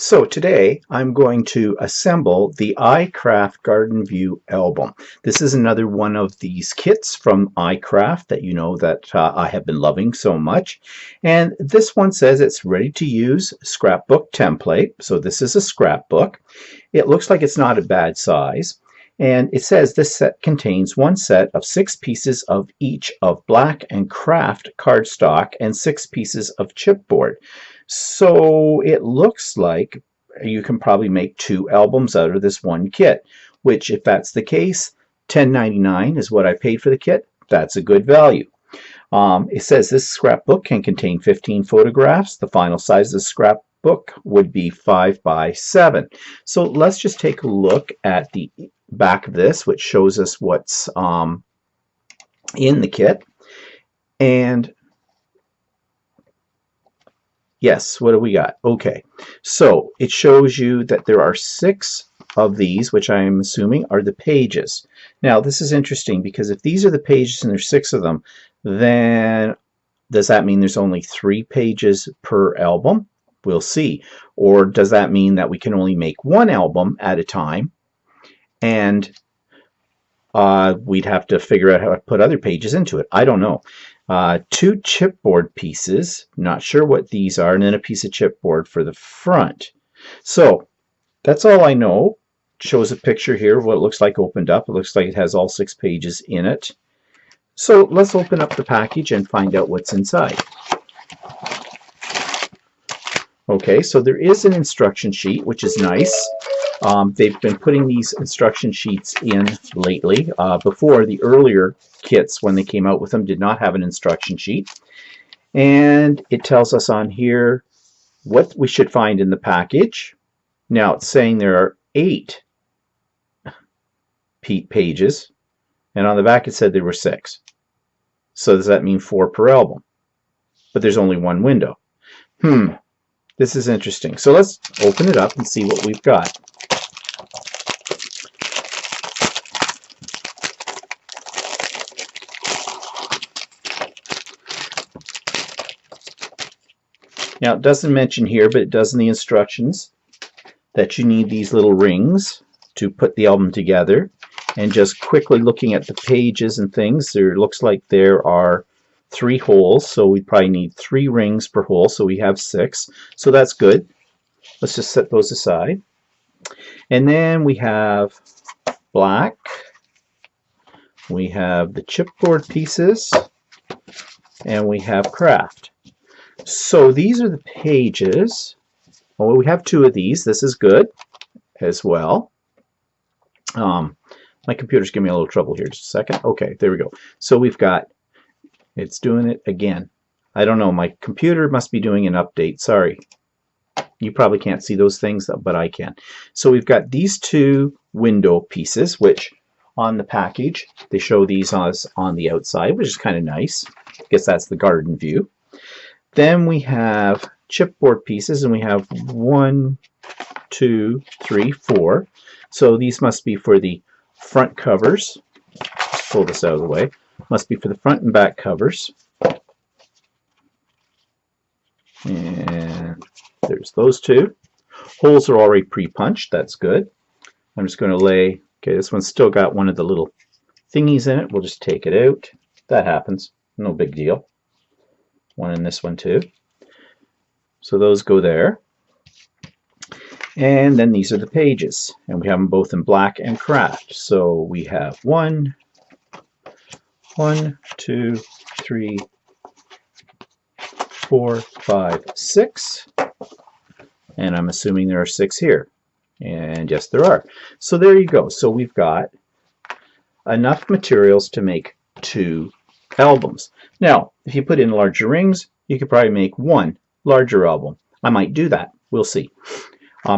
So today I'm going to assemble the iCraft Garden View album. This is another one of these kits from iCraft that you know that I have been loving so much. And this one says it's ready to use scrapbook template. So this is a scrapbook. It looks like it's not a bad size. And it says this set contains one set of 6 pieces of each of black and craft cardstock and 6 pieces of chipboard. So it looks like you can probably make 2 albums out of this one kit, which if that's the case, $10.99 is what I paid for the kit. That's a good value. It says this scrapbook can contain 15 photographs. The final size of the scrapbook would be 5 by 7. So let's just take a look at the back of this, which shows us what's in the kit. And yes, what do we got? Okay, so it shows you that there are 6 of these, which I'm assuming are the pages. Now, this is interesting because if these are the pages and there's 6 of them, then does that mean there's only 3 pages per album? We'll see. Or does that mean that we can only make 1 album at a time, and we'd have to figure out how to put other pages into it? I don't know. 2 chipboard pieces, not sure what these are, and then a piece of chipboard for the front. So that's all I know. It shows a picture here of what it looks like opened up. It looks like it has all 6 pages in it. So let's open up the package and find out what's inside. Okay, so there is an instruction sheet, which is nice. They've been putting these instruction sheets in lately. Before, the earlier kits, when they came out with them, did not have an instruction sheet. And it tells us on here what we should find in the package. Now, it's saying there are 8 pages, and on the back it said there were 6. So does that mean 4 per album? But there's only 1 window. This is interesting. So let's open it up and see what we've got. Now, it doesn't mention here, but it does in the instructions, that you need these little rings to put the album together. And just quickly looking at the pages and things, there looks like there are 3 holes, so we probably need 3 rings per hole, so we have 6. So that's good. Let's just set those aside. And then we have black. We have the chipboard pieces. And we have craft. So these are the pages. Well, we have 2 of these. This is good as well. My computer's giving me a little trouble here. Just a second. Okay, there we go. So we've got, it's doing it again. I don't know. My computer must be doing an update. Sorry. You probably can't see those things, but I can. So we've got these 2 window pieces, which on the package, they show these on the outside, which is kind of nice. I guess that's the garden view. Then we have chipboard pieces, and we have 1, 2, 3, 4. So these must be for the front covers. Let's pull this out of the way. Must be for the front and back covers. And there's those 2. Holes are already pre-punched. That's good. I'm just going to lay, okay, this one's still got one of the little thingies in it. We'll just take it out. That happens. No big deal. One in this one too. So those go there. And then these are the pages. And we have them both in black and craft. So we have 1, 2, 3, 4, 5, 6. And I'm assuming there are 6 here. And yes, there are. So there you go. So we've got enough materials to make 2 albums. Now, if you put in larger rings, you could probably make 1 larger album. I might do that. We'll see.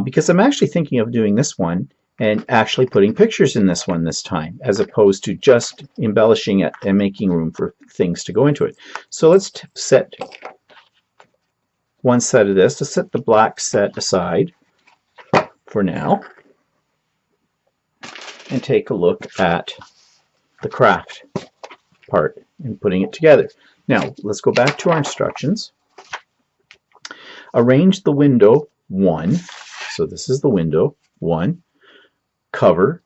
Because I'm actually thinking of doing this one and actually putting pictures in this one this time, as opposed to just embellishing it and making room for things to go into it. So let's set one set of this. Let's set the black set aside for now and take a look at the craft part and putting it together. Now, let's go back to our instructions. Arrange the window 1 So this is the window, 1, cover,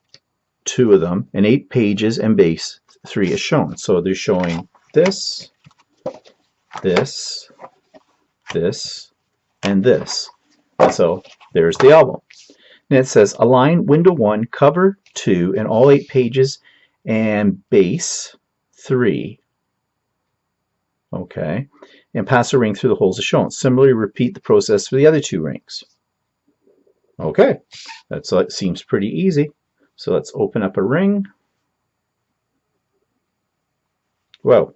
2 of them, and 8 pages, and base 3 is shown. So they're showing this, this, this, and this. So there's the album. And it says align window 1, cover 2, and all 8 pages, and base 3. Okay. And pass a ring through the holes as shown. Similarly, repeat the process for the other 2 rings. Okay. That seems pretty easy. So let's open up a ring. Whoa.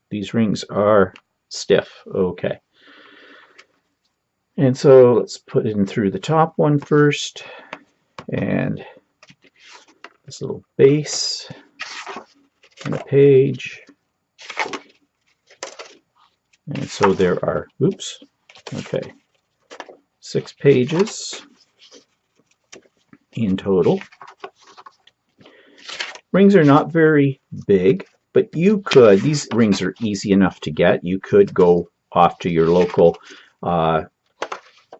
These rings are stiff. Okay. And so let's put it in through the top one first, and this little base and a page. And so there are, oops, okay, 6 pages in total. Rings are not very big, but you could, these rings are easy enough to get. You could go off to your local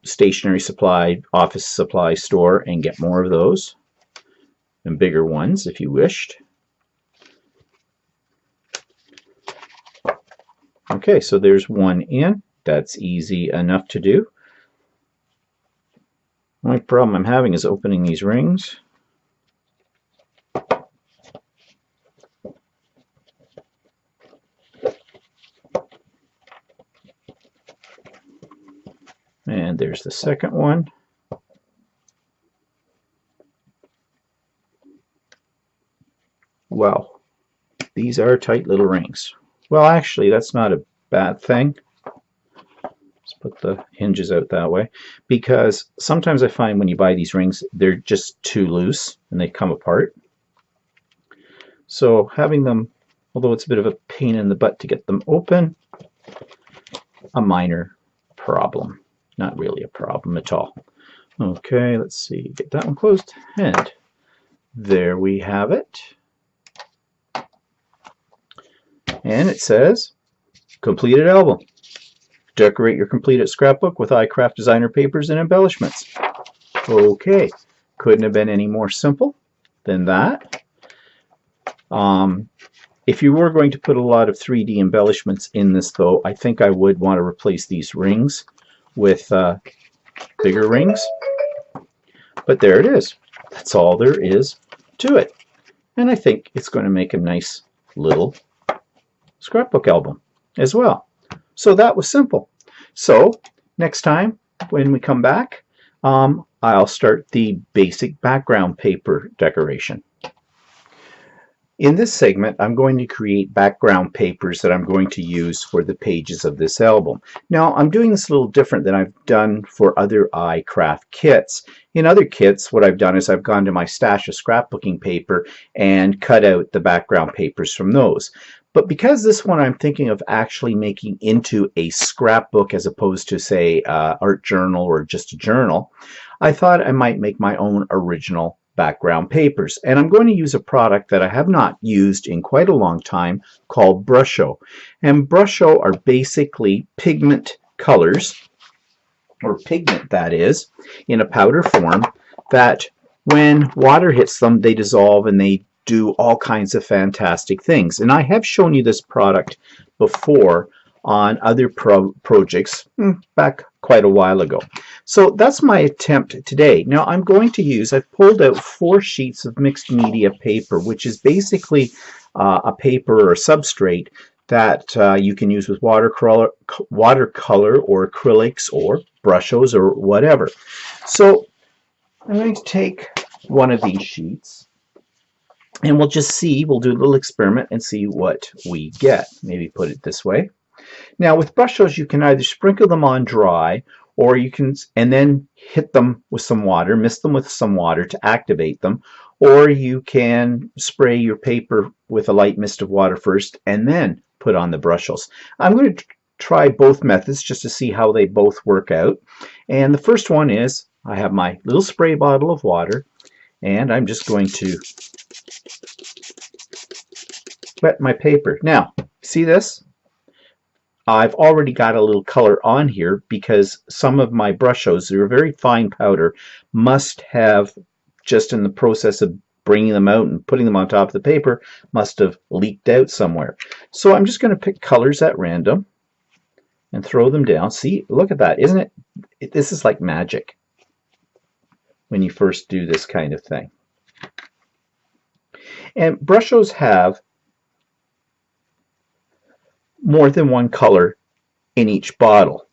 stationery supply, office supply store and get more of those, and bigger ones if you wished. Okay, so there's one in. That's easy enough to do. The only problem I'm having is opening these rings. And there's the second one. Wow, these are tight little rings. Well, actually, that's not a bad thing. Let's put the hinges out that way, because sometimes I find when you buy these rings, they're just too loose and they come apart. So having them, although it's a bit of a pain in the butt to get them open, a minor problem. Not really a problem at all. Okay, let's see, get that one closed, and there we have it. And it says, completed album. Decorate your completed scrapbook with iCraft designer papers and embellishments. Okay, couldn't have been any more simple than that. If you were going to put a lot of 3D embellishments in this, though, I think I would want to replace these rings with bigger rings. But there it is. That's all there is to it. And I think it's going to make a nice little scrapbook album as well. So that was simple. So next time when we come back, I'll start the basic background paper decoration. In this segment, I'm going to create background papers that I'm going to use for the pages of this album. Now, I'm doing this a little different than I've done for other iCraft kits. In other kits, what I've done is I've gone to my stash of scrapbooking paper and cut out the background papers from those. But because this one I'm thinking of actually making into a scrapbook as opposed to, say, art journal or just a journal, I thought I might make my own original background papers. And I'm going to use a product that I have not used in quite a long time called Brusho. And Brusho are basically pigment colors, or pigment that is, in a powder form that when water hits them, they dissolve and they do all kinds of fantastic things. And I have shown you this product before on other projects back quite a while ago. So that's my attempt today. Now I'm going to use, I've pulled out 4 sheets of mixed media paper, which is basically a paper or a substrate that you can use with watercolor or acrylics or Brushos or whatever. So I'm going to take one of these sheets and we'll just see, we'll do a little experiment and see what we get. Maybe put it this way. Now with Brushos, you can either sprinkle them on dry, or you can, and then hit them with some water, mist them with some water to activate them, or you can spray your paper with a light mist of water first and then put on the Brushos. I'm going to try both methods just to see how they both work out. And the first one is, I have my little spray bottle of water, and I'm just going to wet my paper. Now, see this? I've already got a little color on here because some of my brushos, they're very fine powder, must have, just in the process of bringing them out and putting them on top of the paper, must have leaked out somewhere. So I'm just going to pick colors at random and throw them down. See, look at that. Isn't it? This is like magic when you first do this kind of thing. And brushos have more than one color in each bottle.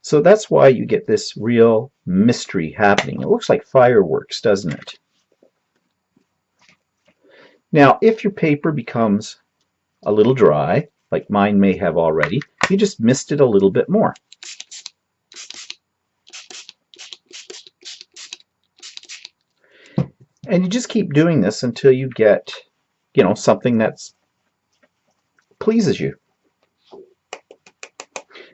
So that's why you get this real mystery happening. It looks like fireworks, doesn't it? Now, if your paper becomes a little dry, like mine may have already, you just mist it a little bit more. And you just keep doing this until you get, something that pleases you.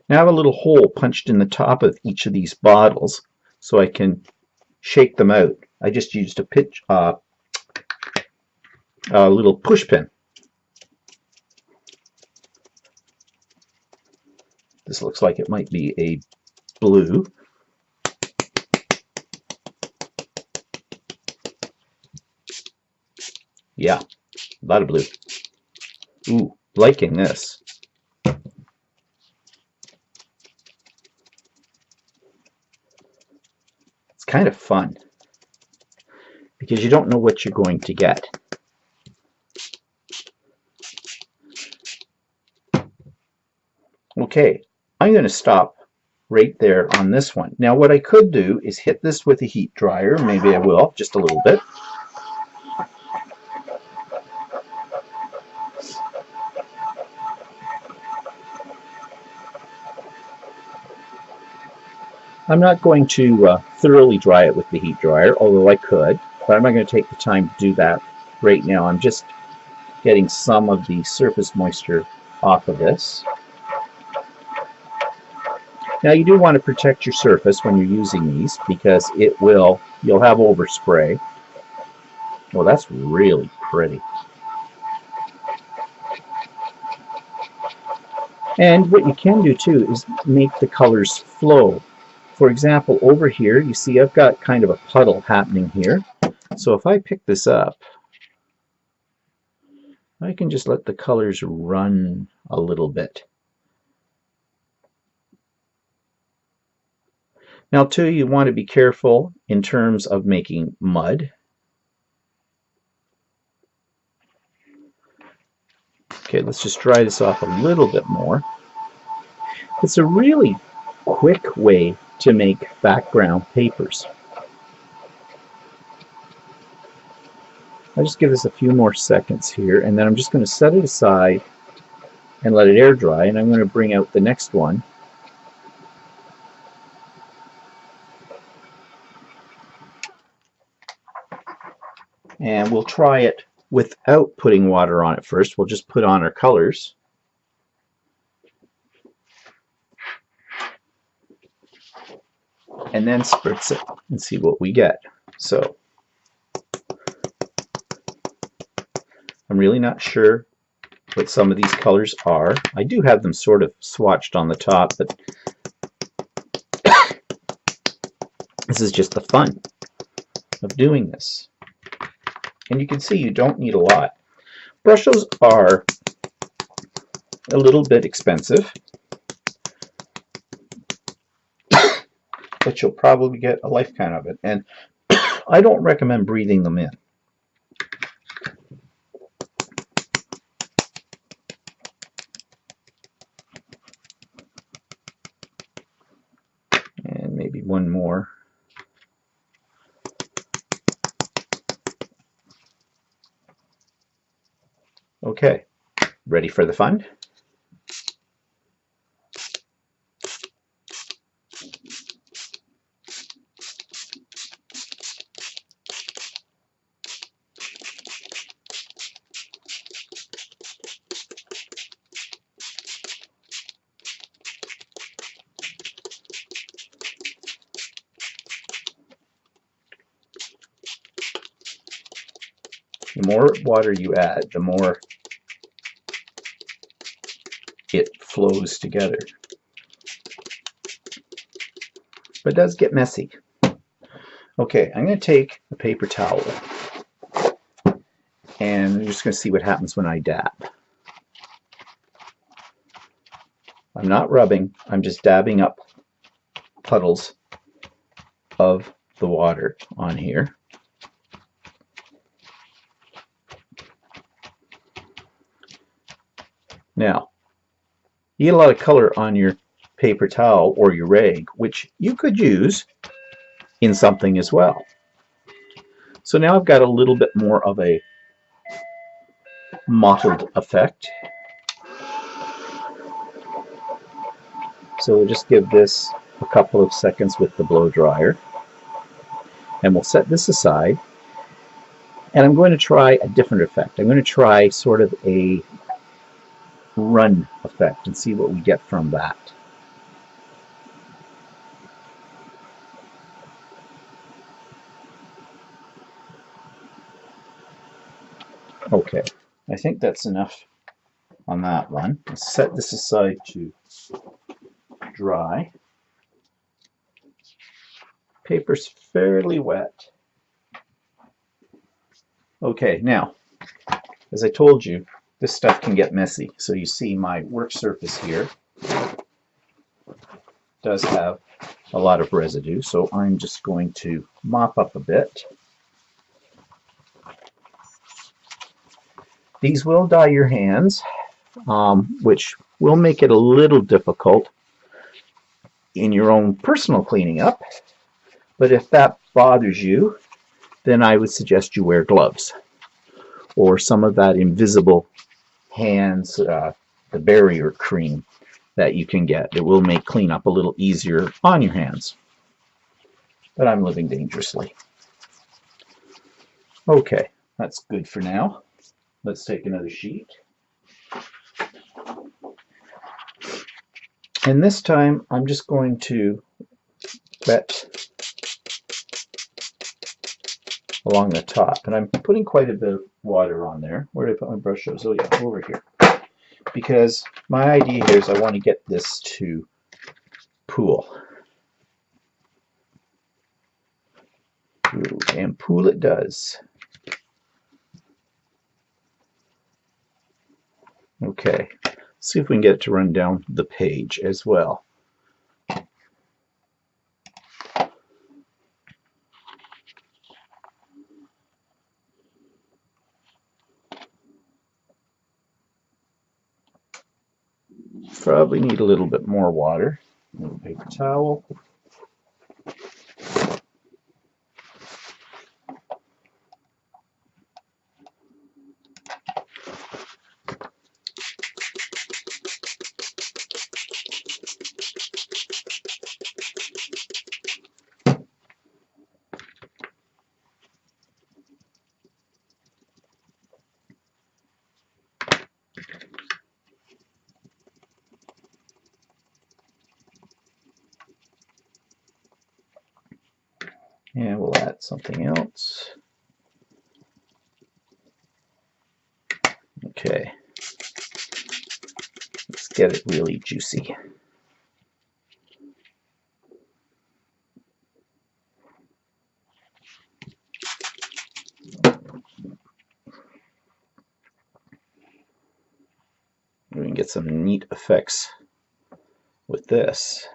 Now I have a little hole punched in the top of each of these bottles so I can shake them out. I just used a little push pin. This looks like it might be a blue. Yeah, a lot of blue. Ooh, liking this. It's kind of fun because you don't know what you're going to get. Okay, I'm going to stop right there on this one. Now what I could do is hit this with a heat dryer. Maybe I will, just a little bit. I'm not going to thoroughly dry it with the heat dryer, although I could, but I'm not going to take the time to do that right now. I'm just getting some of the surface moisture off of this. Now you do want to protect your surface when you're using these because you'll have overspray. Well, that's really pretty. And what you can do too is make the colors flow. For example, over here, you see I've got kind of a puddle happening here. So if I pick this up, I can just let the colors run a little bit. Now too, you want to be careful in terms of making mud. Okay, let's just dry this off a little bit more. It's a really quick way to make background papers. I'll just give this a few more seconds here, and then I'm just going to set it aside and let it air dry, and I'm going to bring out the next one. And we'll try it without putting water on it first. We'll just put on our colors. And then spritz it and see what we get. So I'm really not sure what some of these colors are. I do have them sort of swatched on the top, but this is just the fun of doing this. And you can see you don't need a lot. Brushes are a little bit expensive, but you'll probably get a lifetime of it. And I don't recommend breathing them in. And maybe one more. Okay, ready for the fun? The more water you add, the more it flows together. But it does get messy. Okay, I'm going to take a paper towel and I'm just going to see what happens when I dab. I'm not rubbing, I'm just dabbing up puddles of the water on here. Now, you get a lot of color on your paper towel or your rag, which you could use in something as well. So now I've got a little bit more of a mottled effect. So we'll just give this a couple of seconds with the blow dryer. And we'll set this aside. And I'm going to try a different effect. I'm going to try sort of a run effect and see what we get from that. Okay, I think that's enough on that one. Let's set this aside to dry. Paper's fairly wet. Okay, now, as I told you, this stuff can get messy. So you see my work surface here does have a lot of residue, so I'm just going to mop up a bit. These will dye your hands, which will make it a little difficult in your own personal cleaning up. But if that bothers you, then I would suggest you wear gloves or some of that invisible hands, the barrier cream that you can get. It will make cleanup a little easier on your hands. But I'm living dangerously. Okay, that's good for now. Let's take another sheet. And this time I'm just going to wet along the top. And I'm putting quite a bit of water on there. Where did I put my brush? Oh yeah, over here. Because my idea here is I want to get this to pool. Ooh, and pool it does. Okay, see if we can get it to run down the page as well. Probably need a little bit more water. A little paper towel. And we'll add something else. Okay. Let's get it really juicy. We can get some neat effects with this.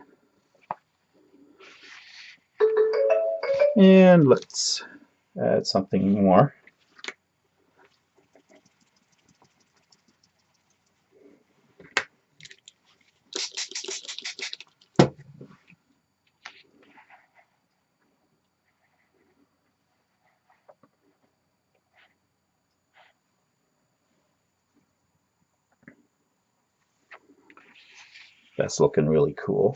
And let's add something more. That's looking really cool.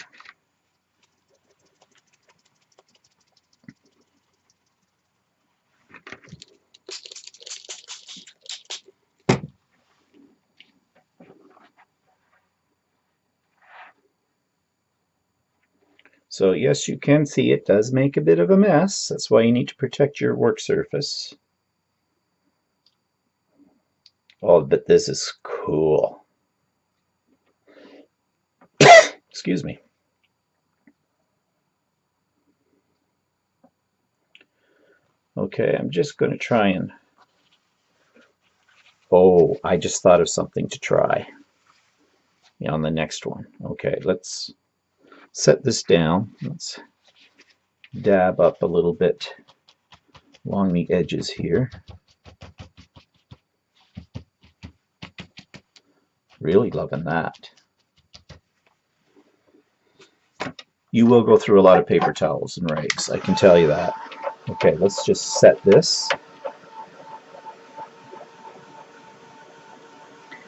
So yes, you can see it does make a bit of a mess. That's why you need to protect your work surface. Oh, but this is cool. Excuse me. Okay, I'm just going to try and... Oh, I just thought of something to try on the next one. Okay, let's set this down. Let's dab up a little bit along the edges here. Really loving that. You will go through a lot of paper towels and rags, I can tell you that. Okay, let's just set this.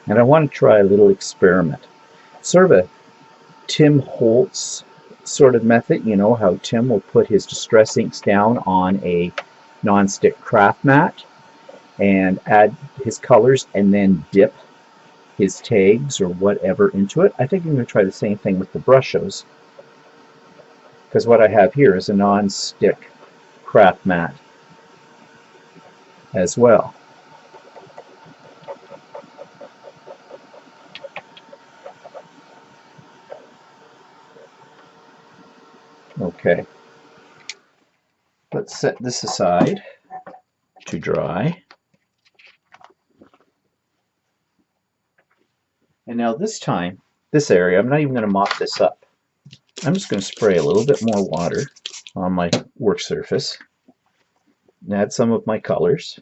And I want to try a little experiment. Sort of a Tim Holtz sort of method, you know, how Tim will put his distress inks down on a non-stick craft mat and add his colors and then dip his tags or whatever into it. I think I'm going to try the same thing with the brushes, because what I have here is a non-stick craft mat as well. Okay, let's set this aside to dry. And now this time, this area, I'm not even going to mop this up. I'm just going to spray a little bit more water on my work surface and add some of my colors.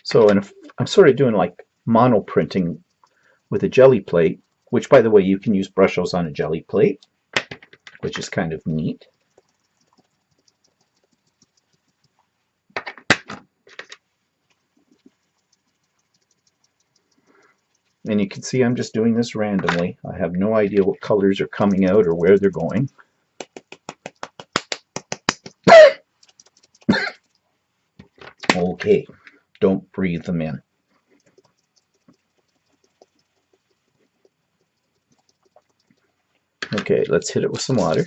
So I'm sort of doing like mono printing with a jelly plate, which, by the way, you can use brushes on a jelly plate, which is kind of neat. And you can see I'm just doing this randomly. I have no idea what colors are coming out or where they're going. Okay, don't breathe them in. Okay, let's hit it with some water.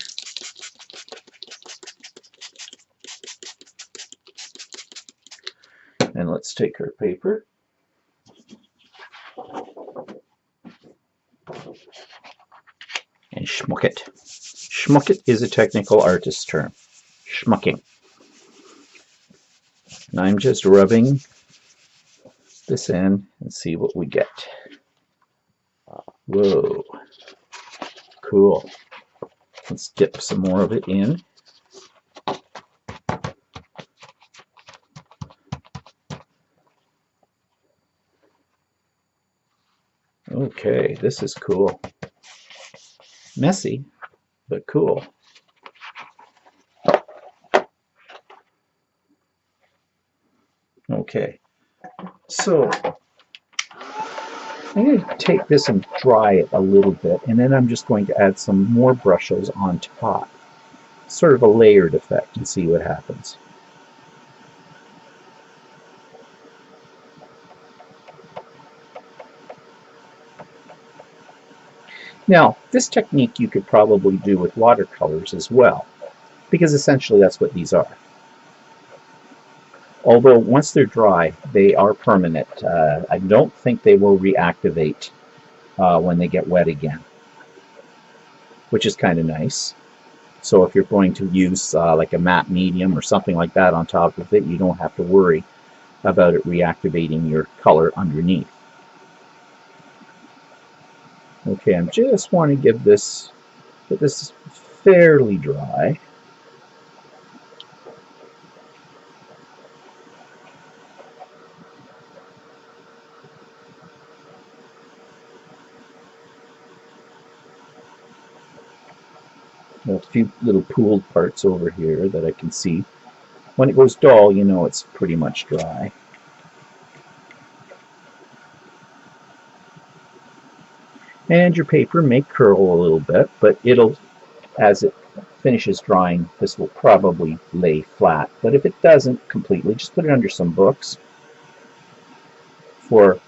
And let's take our paper. And schmuck it. Schmuck it is a technical artist term. Schmucking. And I'm just rubbing this in and see what we get. Whoa. Cool. Let's dip some more of it in. Okay, this is cool. Messy, but cool. Okay, so I'm going to take this and dry it a little bit, and then I'm just going to add some more brushes on top. Sort of a layered effect, and see what happens. Now, this technique you could probably do with watercolors as well, because essentially that's what these are. Although once they're dry, they are permanent. I don't think they will reactivate when they get wet again, which is kind of nice. So if you're going to use like a matte medium or something like that on top of it, you don't have to worry about it reactivating your color underneath. Okay, I just want to get this fairly dry. A few little pooled parts over here that I can see. When it goes dull, you know it's pretty much dry. And your paper may curl a little bit, but it'll, as it finishes drying, this will probably lay flat. But if it doesn't completely, just put it under some books for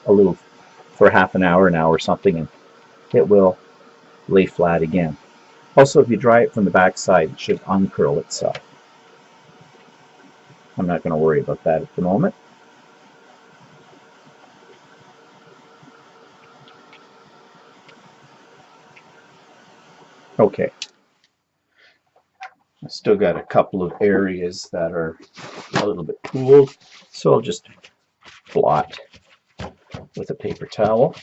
half an hour or something, and it will lay flat again. Also, if you dry it from the back side, it should uncurl itself. I'm not going to worry about that at the moment. Okay, I still got a couple of areas that are a little bit cooled, so I'll just blot with a paper towel.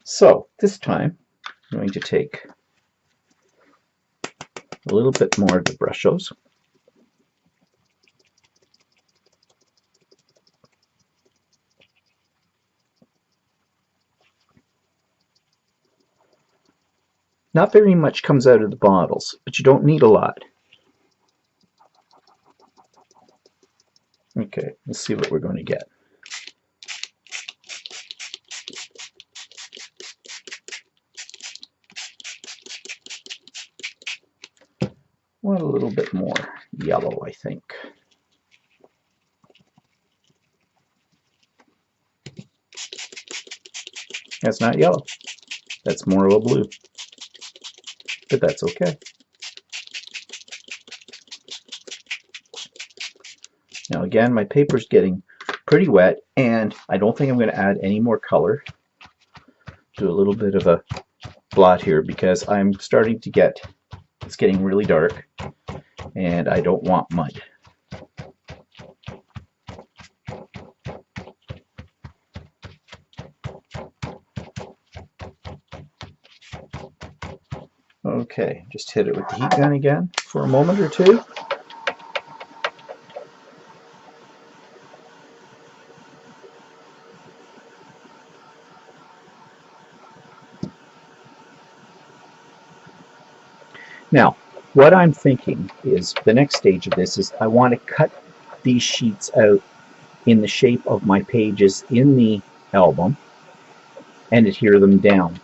So this time I'm going to take a little bit more of the brushes. Not very much comes out of the bottles, but you don't need a lot. Okay, let's see what we're going to get. Want a little bit more yellow, I think. That's not yellow. That's more of a blue. But that's okay. Now again, my paper's getting pretty wet, and I don't think I'm going to add any more color. Do a little bit of a blot here because I'm starting to get, it's getting really dark, and I don't want mud. Okay, just hit it with the heat gun again for a moment or two. Now, what I'm thinking is the next stage of this is I want to cut these sheets out in the shape of my pages in the album and adhere them down.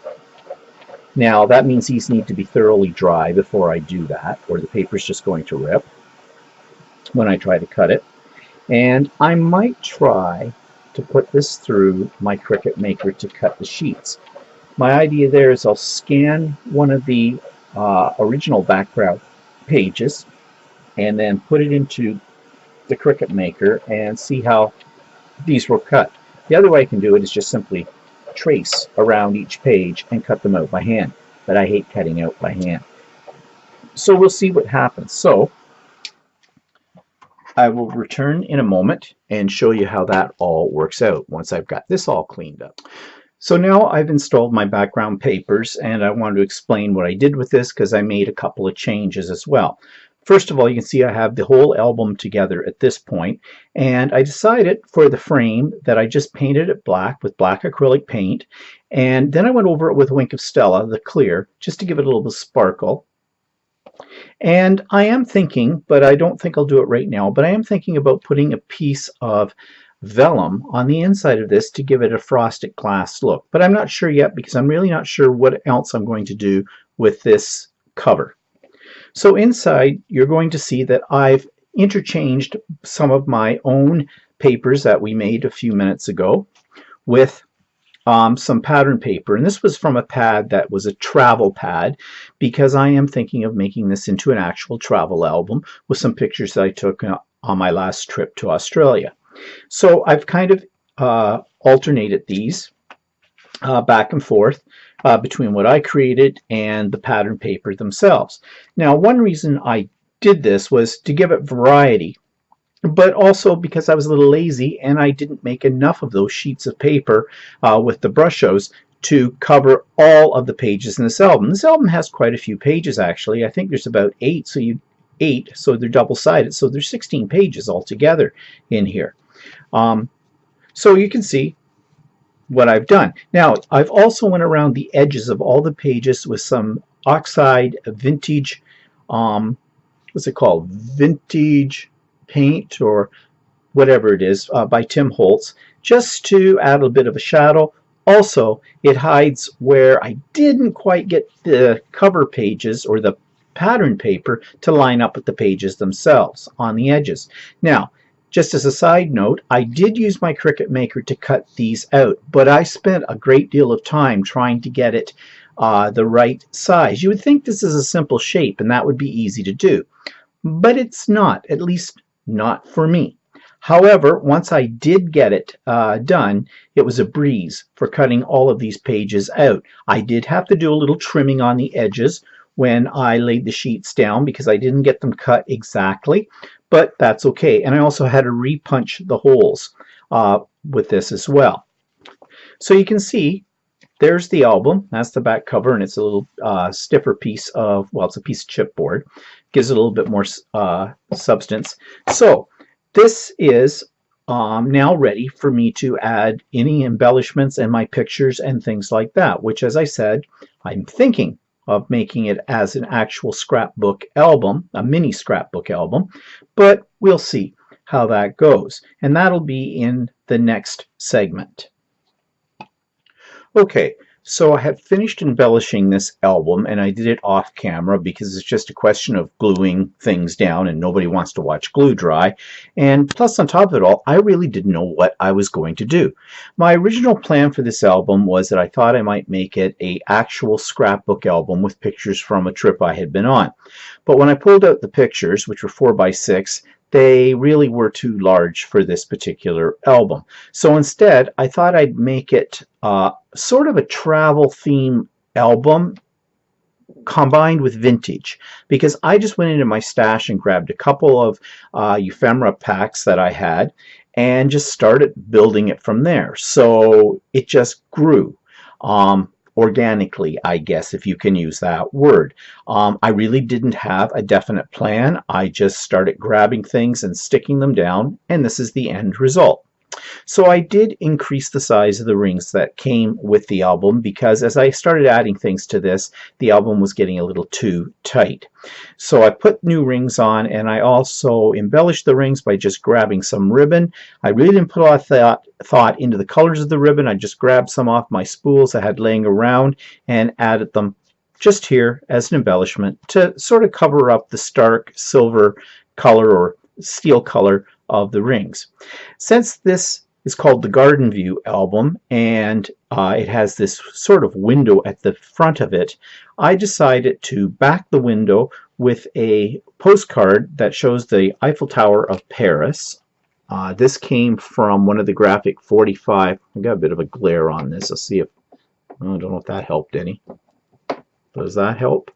Now, that means these need to be thoroughly dry before I do that, or the paper's just going to rip when I try to cut it. And I might try to put this through my Cricut Maker to cut the sheets. My idea there is I'll scan one of the original background pages and then put it into the Cricut Maker and see how these will cut. The other way I can do it is just simply trace around each page and cut them out by hand, but I hate cutting out by hand. So we'll see what happens. So I will return in a moment and show you how that all works out once I've got this all cleaned up. So now I've installed my background papers, and I want to explain what I did with this because I made a couple of changes as well. First of all, you can see I have the whole album together at this point, and I decided for the frame that I just painted it black with black acrylic paint, and then I went over it with Wink of Stella, the clear, just to give it a little bit of sparkle. And I am thinking, but I don't think I'll do it right now, but I am thinking about putting a piece of vellum on the inside of this to give it a frosted glass look. But I'm not sure yet because I'm really not sure what else I'm going to do with this cover. So inside, you're going to see that I've interchanged some of my own papers that we made a few minutes ago with some pattern paper, and this was from a pad that was a travel pad because I am thinking of making this into an actual travel album with some pictures that I took on my last trip to Australia. So I've kind of alternated these back and forth between what I created and the pattern paper themselves. Now, one reason I did this was to give it variety, but also because I was a little lazy and I didn't make enough of those sheets of paper with the brushos to cover all of the pages in this album. This album has quite a few pages, actually. I think there's about 8, so they're double-sided, so there's 16 pages altogether in here. So you can see what I've done. Now, I've also went around the edges of all the pages with some oxide vintage, what's it called? Vintage paint or whatever it is by Tim Holtz, just to add a bit of a shadow. Also, it hides where I didn't quite get the cover pages or the pattern paper to line up with the pages themselves on the edges. Now, just as a side note, I did use my Cricut Maker to cut these out, but I spent a great deal of time trying to get it the right size. You would think this is a simple shape and that would be easy to do, but it's not, at least not for me. However, once I did get it done, it was a breeze for cutting all of these pages out. I did have to do a little trimming on the edges when I laid the sheets down because I didn't get them cut exactly, but that's okay. And I also had to repunch the holes with this as well. So you can see there's the album. That's the back cover, and it's a little stiffer piece of, well, it's a piece of chipboard. Gives it a little bit more substance. So this is now ready for me to add any embellishments and my pictures and things like that, which, as I said, I'm thinking of making it as an actual scrapbook album, a mini scrapbook album, but we'll see how that goes. And that'll be in the next segment. Okay, so I had finished embellishing this album, and I did it off camera because it's just a question of gluing things down, and nobody wants to watch glue dry. And plus, on top of it all, I really didn't know what I was going to do. My original plan for this album was that I thought I might make it an actual scrapbook album with pictures from a trip I had been on. But when I pulled out the pictures, which were 4x6, they really were too large for this particular album. So instead, I thought I'd make it sort of a travel theme album combined with vintage, because I just went into my stash and grabbed a couple of ephemera packs that I had and just started building it from there. So it just grew. Organically, I guess, if you can use that word. I really didn't have a definite plan. I just started grabbing things and sticking them down, and this is the end result. So I did increase the size of the rings that came with the album because as I started adding things to this, the album was getting a little too tight. So I put new rings on, and I also embellished the rings by just grabbing some ribbon. I really didn't put a lot of thought into the colors of the ribbon. I just grabbed some off my spools I had laying around and added them just here as an embellishment to sort of cover up the stark silver color or steel color of the rings. Since this is called the Garden View album and it has this sort of window at the front of it, I decided to back the window with a postcard that shows the Eiffel Tower of Paris. This came from one of the Graphic 45. I got a bit of a glare on this. Let's see if, I don't know if that helped any. Does that help?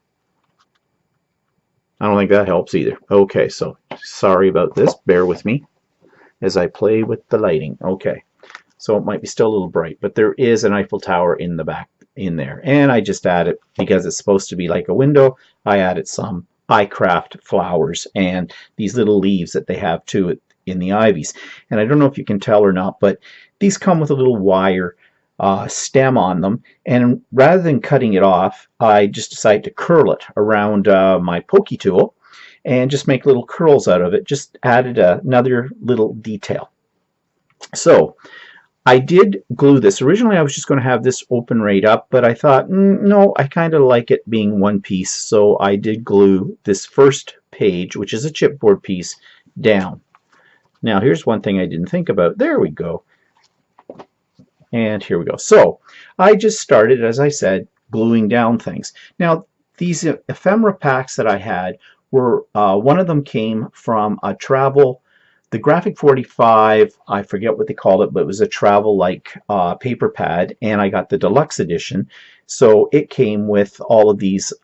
I don't think that helps either. Okay, so sorry about this. Bear with me as I play with the lighting. Okay, so it might be still a little bright, but there is an Eiffel Tower in the back in there. And I just added, because it's supposed to be like a window, I added some iCraft flowers and these little leaves that they have too in the ivies. And I don't know if you can tell or not, but these come with a little wire stem on them, and rather than cutting it off, I just decided to curl it around my pokey tool and just make little curls out of it. Just added another little detail. So I did glue this. Originally I was just going to have this open right up, but I thought, no, I kind of like it being one piece, so I did glue this first page, which is a chipboard piece, down. Now here's one thing I didn't think about. There we go. And here we go. So I just started, as I said, gluing down things. Now these ephemera packs that I had were, one of them came from a travel, the Graphic 45, I forget what they called it, but it was a travel-like paper pad, and I got the deluxe edition. So it came with all of these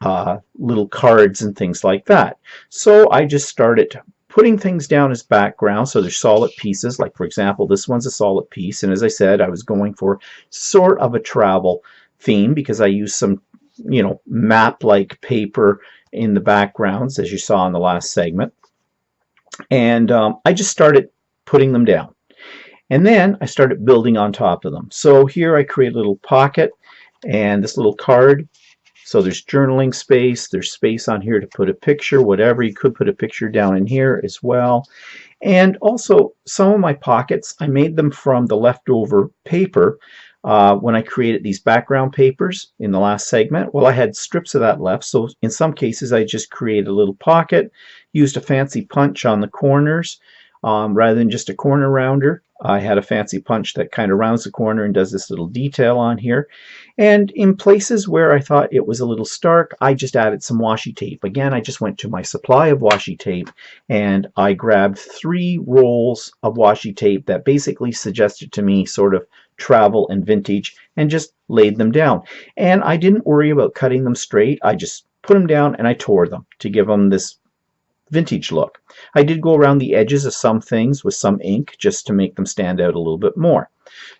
little cards and things like that. So I just started putting things down as background, so they're solid pieces. Like, for example, this one's a solid piece, and as I said, I was going for sort of a travel theme because I used some, you know, map-like paper in the backgrounds, as you saw in the last segment. And I just started putting them down. And then I started building on top of them. So here I create a little pocket and this little card. So there's journaling space, there's space on here to put a picture, whatever. You could put a picture down in here as well. And also some of my pockets, I made them from the leftover paper when I created these background papers in the last segment. Well, I had strips of that left, so in some cases I just created a little pocket, used a fancy punch on the corners rather than just a corner rounder. I had a fancy punch that kind of rounds the corner and does this little detail on here. And in places where I thought it was a little stark, I just added some washi tape. Again, I just went to my supply of washi tape and I grabbed 3 rolls of washi tape that basically suggested to me sort of travel and vintage, and just laid them down. And I didn't worry about cutting them straight. I just put them down and I tore them to give them this vintage look. I did go around the edges of some things with some ink just to make them stand out a little bit more.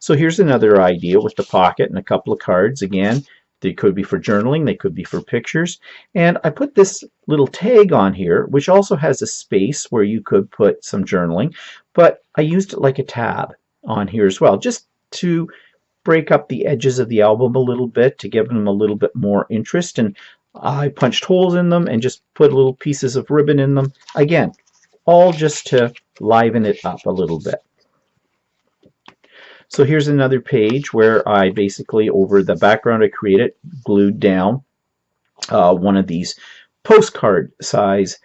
So here's another idea with the pocket and a couple of cards. Again, they could be for journaling, they could be for pictures. And I put this little tag on here, which also has a space where you could put some journaling, but I used it like a tab on here as well, just to break up the edges of the album a little bit, to give them a little bit more interest. And I punched holes in them and just put little pieces of ribbon in them. Again, all just to liven it up a little bit. So here's another page where I basically, over the background I created, glued down one of these postcard size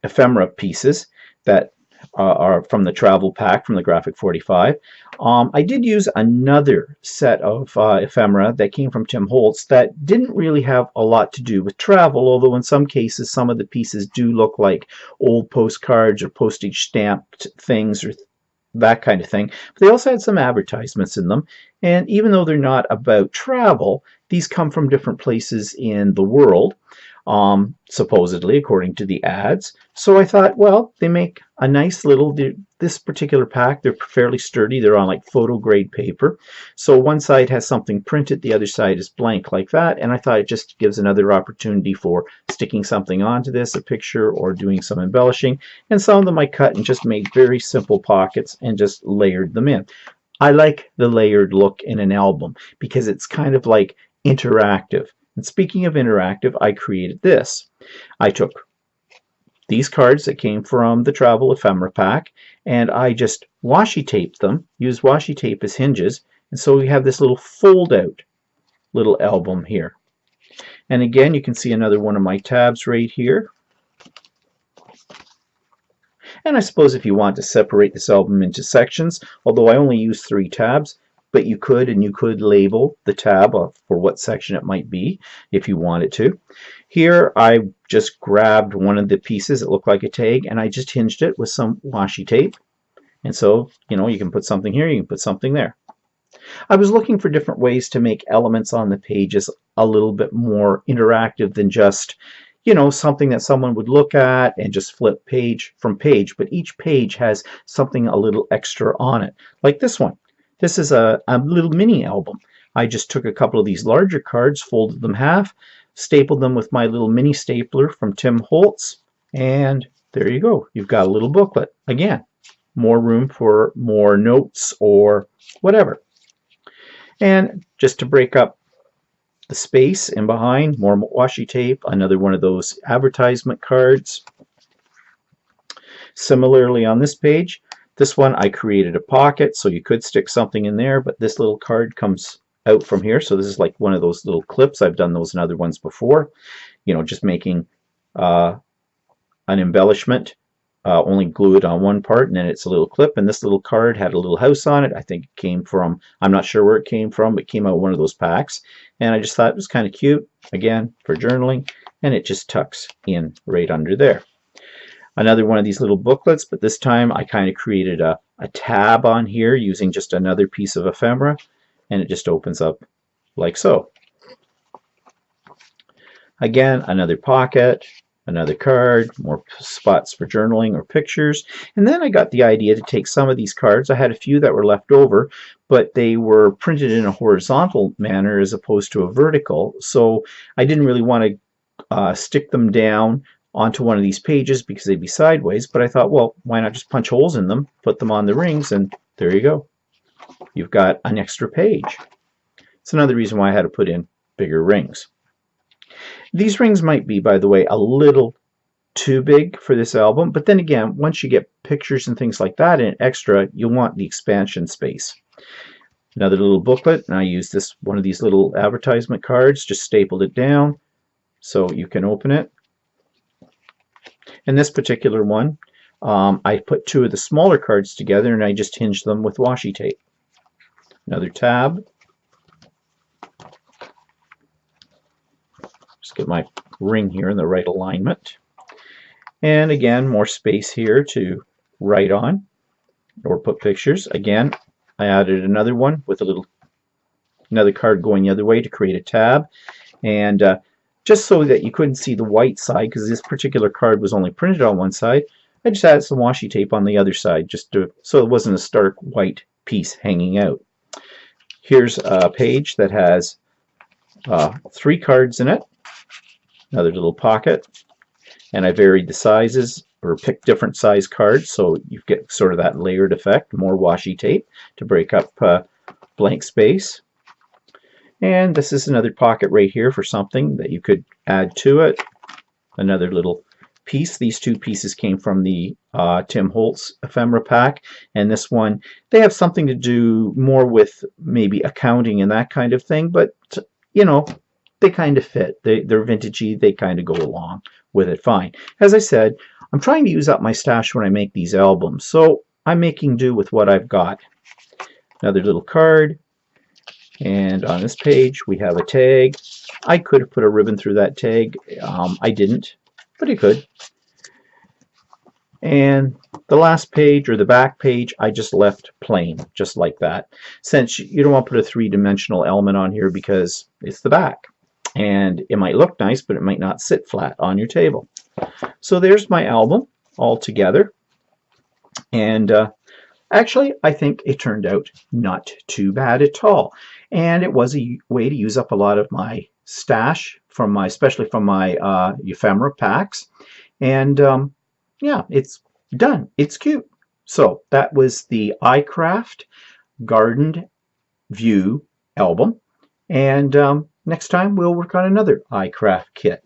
ephemera pieces that are from the travel pack from the Graphic 45. I did use another set of ephemera that came from Tim Holtz that didn't really have a lot to do with travel, although in some cases some of the pieces do look like old postcards or postage stamped things or that kind of thing. But they also had some advertisements in them, and even though they're not about travel, these come from different places in the world, supposedly, according to the ads. So I thought, well, they make a nice little, this particular pack, they're fairly sturdy, they're on like photo grade paper. So one side has something printed, the other side is blank like that, and I thought it just gives another opportunity for sticking something onto this, a picture, or doing some embellishing. And some of them I cut and just made very simple pockets and just layered them in. I like the layered look in an album because it's kind of like interactive. And speaking of interactive, I created this. I took these cards that came from the Travel Ephemera pack, and I just washi taped them, used washi tape as hinges, and so we have this little fold-out little album here. And again, you can see another one of my tabs right here. And I suppose if you want to separate this album into sections, although I only use 3 tabs, but you could, and you could label the tab for what section it might be if you wanted to. Here I just grabbed one of the pieces that looked like a tag and I just hinged it with some washi tape. And so, you know, you can put something here, you can put something there. I was looking for different ways to make elements on the pages a little bit more interactive than just, you know, something that someone would look at and just flip page from page, but each page has something a little extra on it, like this one. This is a little mini album. I just took a couple of these larger cards, folded them half, stapled them with my little mini stapler from Tim Holtz, and there you go. You've got a little booklet. Again, more room for more notes or whatever. And just to break up the space in behind, more washi tape, another one of those advertisement cards. Similarly on this page, this one I created a pocket so you could stick something in there, but this little card comes out from here. So this is like one of those little clips. I've done those in other ones before. You know, just making an embellishment, only glue it on one part and then it's a little clip. And this little card had a little house on it. I think it came from, I'm not sure where it came from, but it came out one of those packs. And I just thought it was kind of cute, again, for journaling, and it just tucks in right under there. Another one of these little booklets, but this time I kind of created a tab on here using just another piece of ephemera, and it just opens up like so. Again, another pocket, another card, more spots for journaling or pictures. And then I got the idea to take some of these cards. I had a few that were left over, but they were printed in a horizontal manner as opposed to a vertical. So I didn't really want to stick them down onto one of these pages because they'd be sideways, but I thought, well, why not just punch holes in them, put them on the rings, and there you go. You've got an extra page. It's another reason why I had to put in bigger rings. These rings might be, by the way, a little too big for this album, but then again, once you get pictures and things like that in extra, you'll want the expansion space. Another little booklet, and I used this one of these little advertisement cards, just stapled it down so you can open it. And this particular one, I put two of the smaller cards together and I just hinged them with washi tape. Another tab. Just get my ring here in the right alignment. And again, more space here to write on or put pictures. Again, I added another one with another card going the other way to create a tab. And just so that you couldn't see the white side, because this particular card was only printed on one side, I just added some washi tape on the other side, just so it wasn't a stark white piece hanging out. Here's a page that has 3 cards in it, another little pocket, and I varied the sizes or picked different size cards so you get sort of that layered effect. More washi tape to break up blank space. And this is another pocket right here for something that you could add to it. Another little piece. These 2 pieces came from the Tim Holtz ephemera pack, and this one, they have something to do more with maybe accounting and that kind of thing, but you know, they kind of fit. They're vintagey, they kind of go along with it fine. As I said, I'm trying to use up my stash when I make these albums, so I'm making do with what I've got. Another little card. And on this page we have a tag. I could have put a ribbon through that tag. I didn't, but I could. And the last page, or the back page, I just left plain, just like that. Since you don't want to put a 3-dimensional element on here because it's the back. And it might look nice, but it might not sit flat on your table. So there's my album all together. And actually, I think it turned out not too bad at all. And it was a way to use up a lot of my stash, especially from my ephemera packs. And yeah, it's done. It's cute. So that was the iCraft Garden View album. And next time we'll work on another iCraft kit.